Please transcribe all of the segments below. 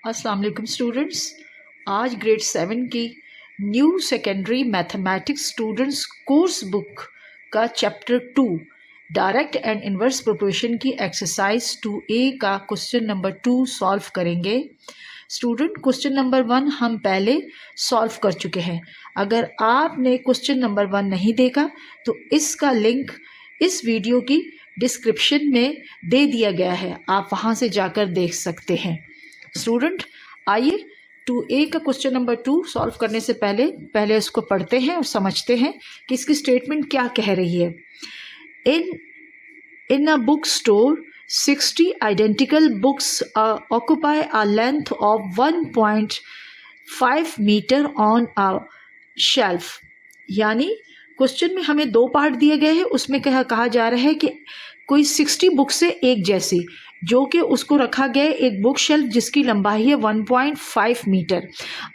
अस्सलाम वालेकुम स्टूडेंट्स। आज ग्रेड 7 की new secondary mathematics students course book का chapter 2 direct and inverse proportion की एक्सरसाइज 2A का क्वेश्चन नंबर 2 सॉल्व करेंगे। स्टूडेंट, क्वेश्चन नंबर 1 हम पहले सॉल्व कर चुके हैं। अगर आपने क्वेश्चन नंबर 1 नहीं देखा तो इसका लिंक इस वीडियो की डिस्क्रिप्शन में दे दिया गया है, आप वहाँ से जाकर देख सकते हैं। स्टूडेंट, आइए 2A का क्वेश्चन नंबर 2 सॉल्व करने से पहले इसको पढ़ते हैं और समझते हैं कि इसकी स्टेटमेंट क्या कह रही है। In a book store 60 identical books occupy a length of 1.5 meter on a shelf। यानी क्वेश्चन में हमें 2 पार्ट दिए गए हैं, उसमें कहा जा रहा है कि कोई 60 बुक्स है एक जैसी, जो कि उसको रखा गया है एक बुक शेल्फ जिसकी लंबाई है 1.5 मीटर।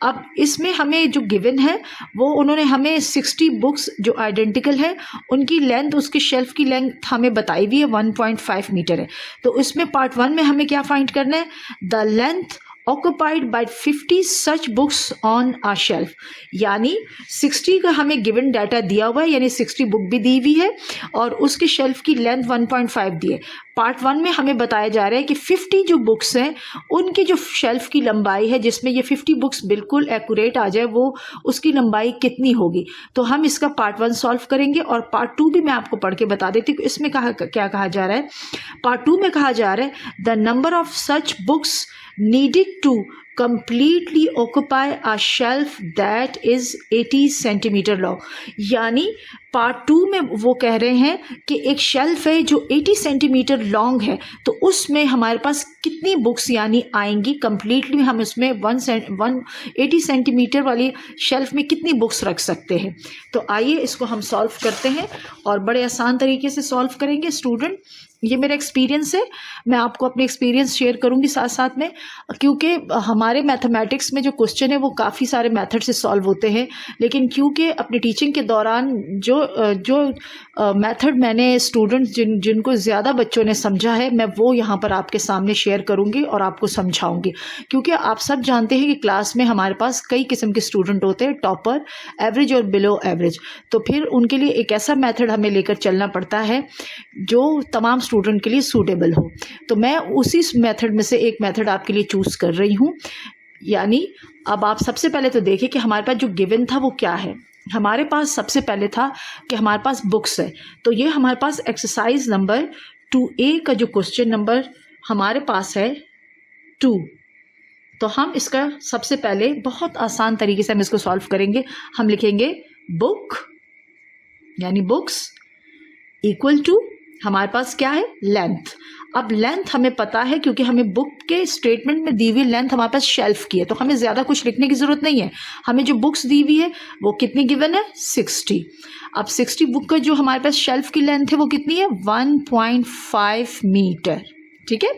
अब इसमें हमें जो गिवन है वो उन्होंने हमें 60 बुक्स जो आइडेंटिकल है उनकी लेंथ, उसके शेल्फ की लेंथ हमें बताई हुई है 1.5 मीटर है। तो इसमें पार्ट 1 में हमें क्या फाइंड करना है, the length occupied by 50 such books on a shelf। यानी 60 का हमें गिवन डाटा दिया हुआ है, यानी 60 बुक भी दी हुई है और उसके शेल्फ की लेंथ 1.5 दी है। पार्ट 1 में हमें बताया जा रहा है कि 50 जो बुक्स हैं उनकी जो शेल्फ की लंबाई है, जिसमें ये 50 बुक्स बिल्कुल एक्यूरेट आ जाए, वो उसकी लंबाई कितनी होगी। तो हम इसका पार्ट 1 सॉल्व करेंगे और पार्ट 2 भी मैं आपको पढ़ के बता देती हूँ। इसमें क्या कहा जा रहा है, पार्ट 2 में कहा जा रहा है the number of such books needed to completely occupy a shelf that is 80 centimeter long। यानी पार्ट 2 में वो कह रहे हैं कि एक शेल्फ है जो 80 सेंटीमीटर लॉन्ग है, तो उसमें हमारे पास कितनी बुक्स यानी आएंगी कंप्लीटली, हम उसमें 80 सेंटीमीटर वाली शेल्फ में कितनी बुक्स रख सकते हैं। तो आइए इसको हम सॉल्व करते हैं और बड़े आसान तरीके से सॉल्व करेंगे। स्टूडेंट, ये मेरा एक्सपीरियंस है, मैं आपको अपने एक्सपीरियंस शेयर करूंगी साथ साथ में, क्योंकि हमारे मैथमेटिक्स में जो क्वेश्चन है वो काफ़ी सारे मेथड से सॉल्व होते हैं, लेकिन क्योंकि अपनी टीचिंग के दौरान जो मेथड मैंने स्टूडेंट्स जिनको ज़्यादा बच्चों ने समझा है, मैं वो यहाँ पर आपके सामने शेयर करूँगी और आपको समझाऊँगी। क्योंकि आप सब जानते हैं कि क्लास में हमारे पास कई किस्म के स्टूडेंट होते हैं, टॉपर, एवरेज और बिलो एवरेज। तो फिर उनके लिए एक ऐसा मेथड हमें लेकर चलना पड़ता है जो तमाम स्टूडेंट के लिए सूटेबल हो। तो मैं उसी मेथड में से एक मेथड आपके लिए चूज़ कर रही हूँ। यानी अब आप सबसे पहले तो देखिए कि हमारे पास जो गिवन था वो क्या है। हमारे पास सबसे पहले था कि हमारे पास बुक्स है, तो ये हमारे पास एक्सरसाइज नंबर 2A का जो क्वेश्चन नंबर हमारे पास है 2। तो हम इसका सबसे पहले बहुत आसान तरीके से हम इसको सॉल्व करेंगे। हम लिखेंगे बुक यानी बुक्स इक्वल टू हमारे पास क्या है, लेंथ। अब लेंथ हमें पता है क्योंकि हमें बुक के स्टेटमेंट में दी हुई लेंथ हमारे पास शेल्फ की है, तो हमें ज़्यादा कुछ लिखने की ज़रूरत नहीं है। हमें जो बुक्स दी हुई है वो कितनी गिवन है, 60। अब 60 बुक का जो हमारे पास शेल्फ की लेंथ है वो कितनी है, 1.5 मीटर। ठीक है,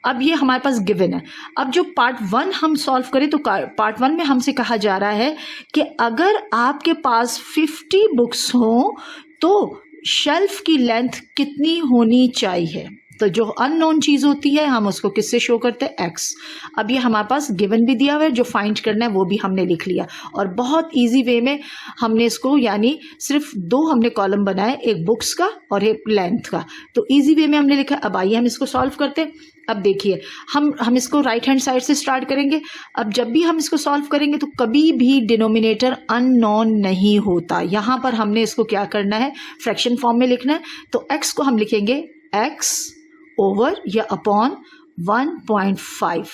अब ये हमारे पास गिवन है। अब जो पार्ट 1 हम सॉल्व करें तो पार्ट 1 में हमसे कहा जा रहा है कि अगर आपके पास 50 बुक्स हों तो शेल्फ की लेंथ कितनी होनी चाहिए। तो जो अननोन चीज़ होती है हम उसको किससे शो करते हैं, x। अब ये हमारे पास गिवन भी दिया हुआ है, जो फाइंड करना है वो भी हमने लिख लिया और बहुत इजी वे में हमने इसको, यानी सिर्फ 2 हमने कॉलम बनाए, एक बुक्स का और एक लेंथ का, तो इजी वे में हमने लिखा। अब आइए हम इसको सॉल्व करते हैं। अब देखिए हम इसको राइट हैंड साइड से स्टार्ट करेंगे। अब जब भी हम इसको सॉल्व करेंगे तो कभी भी डिनोमिनेटर अननोन नहीं होता। यहाँ पर हमने इसको क्या करना है, फ्रैक्शन फॉर्म में लिखना है। तो x को हम लिखेंगे x ओवर या अपॉन 1.5।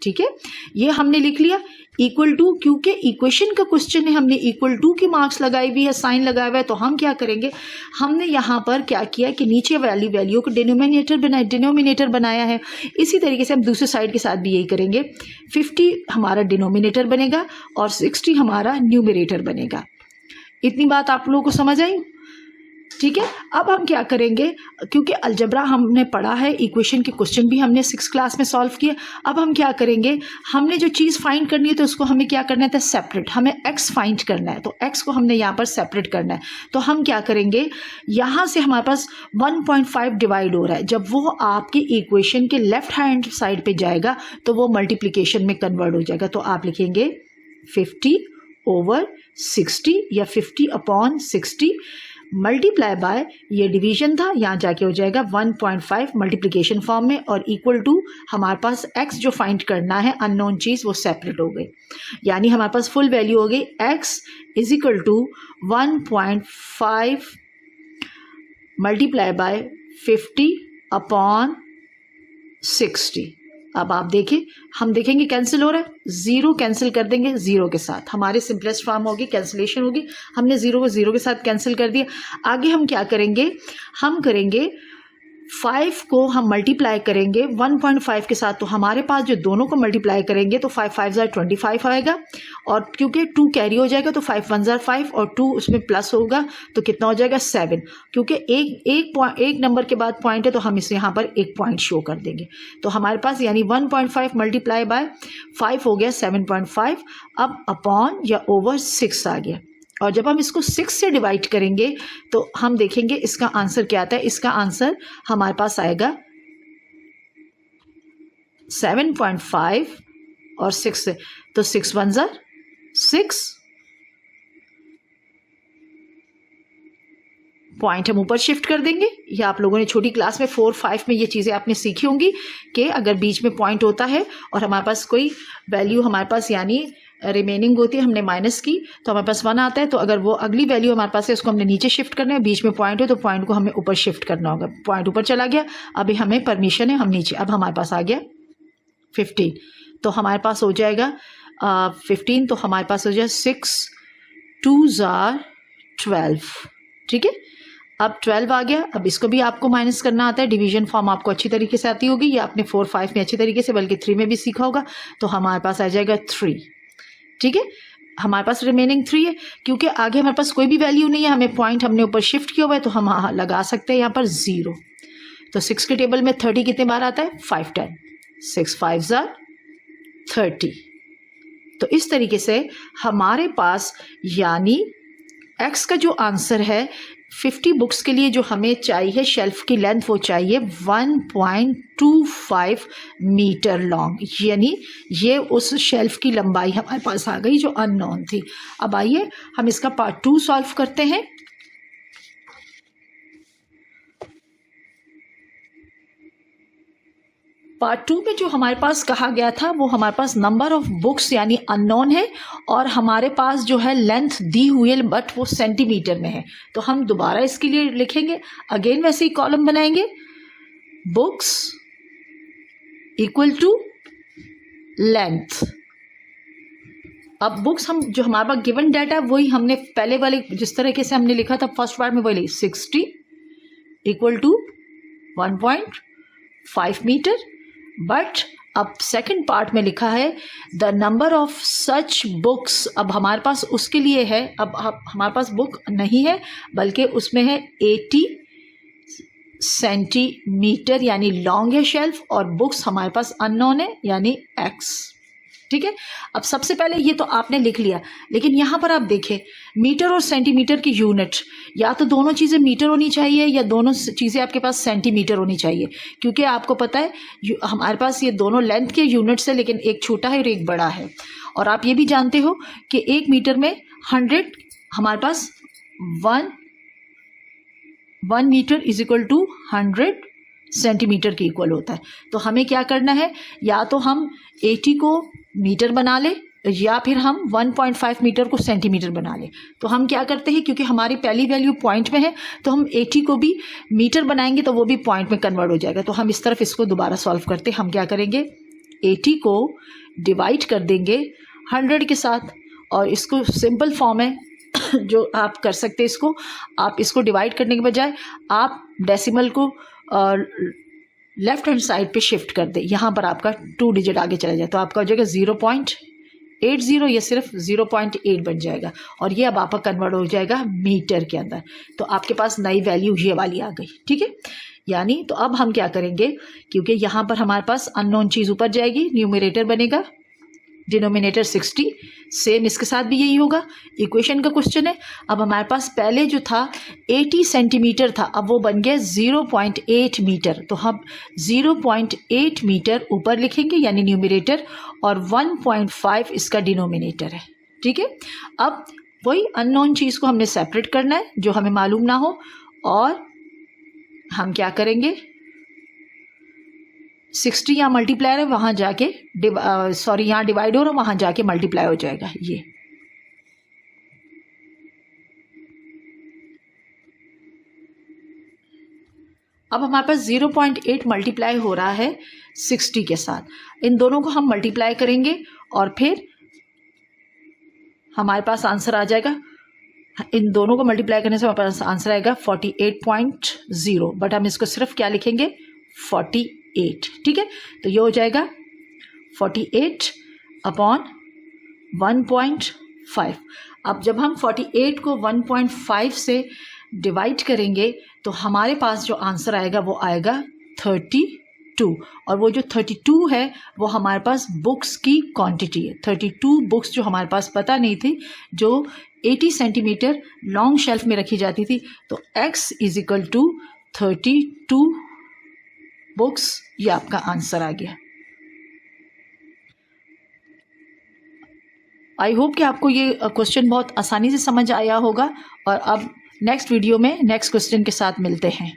ठीक है, ये हमने लिख लिया। इक्वल टू, क्योंकि इक्वेशन का क्वेश्चन है, हमने इक्वल टू की मार्क्स लगाई हुई है, साइन लगाया हुआ है, तो हम क्या करेंगे, हमने यहाँ पर क्या किया कि नीचे वाली वैल्यू को डिनोमिनेटर बनाया है। इसी तरीके से हम दूसरे साइड के साथ भी यही करेंगे। 50 हमारा डिनोमिनेटर बनेगा और 60 हमारा न्यूमरेटर बनेगा। इतनी बात आप लोगों को समझ आई? ठीक है। अब हम क्या करेंगे, क्योंकि अलजबरा हमने पढ़ा है, इक्वेशन के क्वेश्चन भी हमने 6th क्लास में सॉल्व किए। अब हम क्या करेंगे, हमने जो चीज़ फाइंड करनी है तो उसको हमें क्या करना है, सेपरेट। हमें x फाइंड करना है, तो x को हमने यहाँ पर सेपरेट करना है। तो हम क्या करेंगे, यहाँ से हमारे पास 1.5 डिवाइड हो रहा है, जब वो आपके इक्वेशन के लेफ्ट हैंड साइड पे जाएगा तो वो मल्टीप्लिकेशन में कन्वर्ट हो जाएगा। तो आप लिखेंगे 50/60 या 50/60 मल्टीप्लाई बाय, ये डिवीजन था, यहाँ जाके हो जाएगा 1.5 मल्टीप्लिकेशन फॉर्म में, और इक्वल टू हमारे पास x जो फाइंड करना है अननोन चीज़ वो सेपरेट हो गई, यानी हमारे पास फुल वैल्यू हो गई x is equal to 1.5 multiply by 50/60। अब आप देखें, हम देखेंगे कैंसिल हो रहा है, जीरो कैंसिल कर देंगे जीरो के साथ, हमारी सिंपलेस्ट फॉर्म होगी, कैंसिलेशन होगी। हमने जीरो को जीरो के साथ कैंसिल कर दिया। आगे हम क्या करेंगे, हम करेंगे 5 को हम मल्टीप्लाई करेंगे 1.5 के साथ, तो हमारे पास जो दोनों को मल्टीप्लाई करेंगे तो 5 5 ज़ा 25 आएगा, और क्योंकि 2 कैरी हो जाएगा तो 5 1 ज़ा 5 और 2 उसमें प्लस होगा तो कितना हो जाएगा 7, क्योंकि एक नंबर के बाद पॉइंट है तो हम इसे यहाँ पर एक पॉइंट शो कर देंगे। तो हमारे पास यानी 1.5 मल्टीप्लाई बाय 5 हो गया 7.5, अब अपॉन या ओवर 6 आ गया। और जब हम इसको 6 से डिवाइड करेंगे तो हम देखेंगे इसका आंसर क्या आता है। इसका आंसर हमारे पास आएगा 7.5 और 6 से, तो 6 1 ज़ा 6, पॉइंट हम ऊपर शिफ्ट कर देंगे। या आप लोगों ने छोटी क्लास में 4 5 में ये चीज़ें आपने सीखी होंगी कि अगर बीच में पॉइंट होता है और हमारे पास कोई वैल्यू हमारे पास यानी रिमेनिंग होती है, हमने माइनस की तो हमारे पास 1 आता है, तो अगर वो अगली वैल्यू हमारे पास है उसको हमने नीचे शिफ्ट करना है, बीच में पॉइंट हो तो पॉइंट को हमें ऊपर शिफ्ट करना होगा। पॉइंट ऊपर चला गया, अभी हमें परमिशन है हम नीचे, अब हमारे पास आ गया 15, तो हमारे पास हो जाएगा 15, तो हमारे पास हो जाए 6 2 ज़ा 12, ठीक है। अब 12 आ गया। अब इसको भी आपको माइनस करना आता है, डिवीजन फॉर्म आपको अच्छी तरीके से आती होगी, या आपने 4 5 में अच्छी तरीके से, बल्कि 3 में भी सीखा होगा। तो हमारे पास आ जाएगा 3, ठीक है। हमारे पास रिमेनिंग 3 है, क्योंकि आगे हमारे पास कोई भी वैल्यू नहीं है, हमें पॉइंट हमने ऊपर शिफ्ट किया हुआ है, तो हम लगा सकते हैं यहाँ पर 0। तो 6 के टेबल में 30 कितने बार आता है, 5 10, 6 5 ज़ा 30। तो इस तरीके से हमारे पास यानी x का जो आंसर है 50 बुक्स के लिए जो हमें चाहिए शेल्फ की लेंथ वो चाहिए 1.25 मीटर लॉन्ग, यानी ये उस शेल्फ की लंबाई हमारे पास आ गई जो अननोन थी। अब आइए हम इसका पार्ट 2 सॉल्व करते हैं। पार्ट 2 में जो हमारे पास कहा गया था वो हमारे पास नंबर ऑफ बुक्स यानी अननोन है, और हमारे पास जो है लेंथ दी हुई है बट वो सेंटीमीटर में है। तो हम दोबारा इसके लिए लिखेंगे, अगेन वैसे ही कॉलम बनाएंगे, बुक्स इक्वल टू लेंथ। अब बुक्स हम जो हमारे पास गिवन डाटा वही हमने पहले वाले जिस तरीके से हमने लिखा था फर्स्ट पार्ट में वही 60 इक्वल टू 1.5 मीटर, बट अब सेकंड पार्ट में लिखा है the number of such books. अब हमारे पास उसके लिए है, अब हमारे पास बुक नहीं है बल्कि उसमें है 80 सेंटीमीटर यानी लॉन्ग है शेल्फ, और बुक्स हमारे पास अननोन है यानी x, ठीक है। अब सबसे पहले ये तो आपने लिख लिया, लेकिन यहाँ पर आप देखें मीटर और सेंटीमीटर की यूनिट, या तो दोनों चीज़ें मीटर होनी चाहिए या दोनों चीज़ें आपके पास सेंटीमीटर होनी चाहिए, क्योंकि आपको पता है हमारे पास ये दोनों लेंथ के यूनिट्स है, लेकिन एक छोटा है और एक बड़ा है। और आप ये भी जानते हो कि 1 मीटर में 100, हमारे पास 1 metre is equal to 100 centimetre के इक्वल होता है। तो हमें क्या करना है, या तो हम 80 को मीटर बना ले या फिर हम 1.5 मीटर को सेंटीमीटर बना ले। तो हम क्या करते हैं, क्योंकि हमारी पहली वैल्यू पॉइंट में है तो हम 80 को भी मीटर बनाएंगे तो वो भी पॉइंट में कन्वर्ट हो जाएगा। तो हम इस तरफ इसको दोबारा सॉल्व करते हैं। हम क्या करेंगे, 80 को डिवाइड कर देंगे 100 के साथ, और इसको सिंपल फॉर्म है जो आप कर सकते हैं। इसको आप इसको डिवाइड करने के बजाय आप डेसिमल को लेफ्ट हैंड साइड पे शिफ्ट कर दे, यहाँ पर आपका 2 डिजिट आगे चला जाए तो आपका हो जाएगा 0.80 0.80, ये सिर्फ 0.8 बन जाएगा और ये अब आपका कन्वर्ट हो जाएगा मीटर के अंदर। तो आपके पास नई वैल्यू ये वाली आ गई, ठीक है। यानी तो अब हम क्या करेंगे, क्योंकि यहाँ पर हमारे पास अननोन चीज़ ऊपर जाएगी, न्यूमरेटर बनेगा, डिनोमिनेटर 60, सेम इसके साथ भी यही होगा। इक्वेशन का क्वेश्चन है। अब हमारे पास पहले जो था 80 सेंटीमीटर था, अब वो बन गया 0.8 मीटर। तो हम 0.8 मीटर ऊपर लिखेंगे यानी न्यूमरेटर, और 1.5 इसका डिनोमिनेटर है, ठीक है। अब वही अननोन चीज़ को हमने सेपरेट करना है जो हमें मालूम ना हो, और हम क्या करेंगे, 60 यहाँ मल्टीप्लायर है, वहाँ जाके यहाँ डिवाइड हो रहा है, वहाँ जाके मल्टीप्लाई हो जाएगा ये। अब हमारे पास 0.8 मल्टीप्लाई हो रहा है 60 के साथ। इन दोनों को हम मल्टीप्लाई करेंगे और फिर हमारे पास आंसर आ जाएगा। इन दोनों को मल्टीप्लाई करने से हमारे पास आंसर आएगा 48.0, बट हम इसको सिर्फ क्या लिखेंगे, 48, ठीक है। तो ये हो जाएगा 48 अपॉन 1.5। अब जब हम 48 को 1.5 से डिवाइड करेंगे तो हमारे पास जो आंसर आएगा वो आएगा 32, और वो जो 32 है वो हमारे पास बुक्स की क्वांटिटी है। 32 बुक्स जो हमारे पास पता नहीं थी, जो 80 सेंटीमीटर लॉन्ग शेल्फ में रखी जाती थी। तो x = 32 बुक्स, ये आपका आंसर आ गया। आई होप कि आपको ये क्वेश्चन बहुत आसानी से समझ आया होगा, और अब नेक्स्ट वीडियो में नेक्स्ट क्वेश्चन के साथ मिलते हैं।